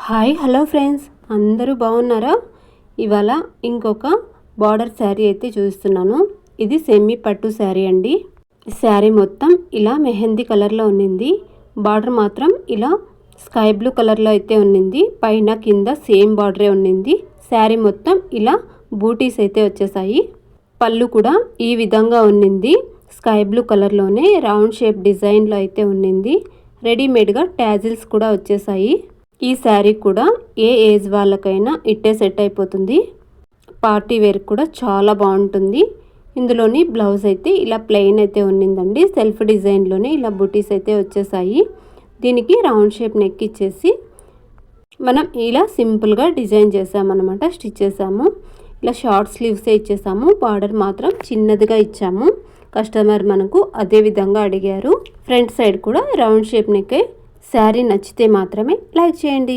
Hi hello friends, అందరూ బాగున్నారా? ఇవాళ ఇంకొక బార్డర్ శారీ అయితే చూస్తున్నాను. ఇది సెమీ పట్టు శారీ అండి. శారీ మొత్తం ఇలా మెహందీ కలర్లో ఉన్నింది. బార్డర్ మాత్రం ఇలా స్కై బ్లూ కలర్లో అయితే ఉన్నింది. పైన కింద సేమ్ బార్డరే ఉన్నింది. శారీ మొత్తం ఇలా బూటీస్ అయితే వచ్చేసాయి. పళ్ళు కూడా ఈ విధంగా ఉన్నింది. స్కై బ్లూ కలర్లోనే రౌండ్ షేప్ డిజైన్లో అయితే ఉన్నింది. రెడీమేడ్గా ట్యాజిల్స్ కూడా వచ్చేసాయి. ఈ శారీ కూడా ఏ ఏజ్ వాళ్ళకైనా ఇట్టే సెట్ అయిపోతుంది. పార్టీ వేర్ కూడా చాలా బాగుంటుంది. ఇందులోని బ్లౌజ్ అయితే ఇలా ప్లెయిన్ అయితే ఉన్నిందండి. సెల్ఫ్ డిజైన్లోనే ఇలా బుటీస్ అయితే వచ్చేసాయి. దీనికి రౌండ్ షేప్ నెక్ ఇచ్చేసి మనం ఇలా సింపుల్గా డిజైన్ చేసామన్నమాట. స్టిచ్ చేసాము. ఇలా షార్ట్ స్లీవ్సే ఇచ్చేసాము. బార్డర్ మాత్రం చిన్నదిగా ఇచ్చాము. కస్టమర్ మనకు అదే విధంగా అడిగారు. ఫ్రంట్ సైడ్ కూడా రౌండ్ షేప్ నెక్కే. శారీ నచ్చితే మాత్రమే లైక్ చేయండి.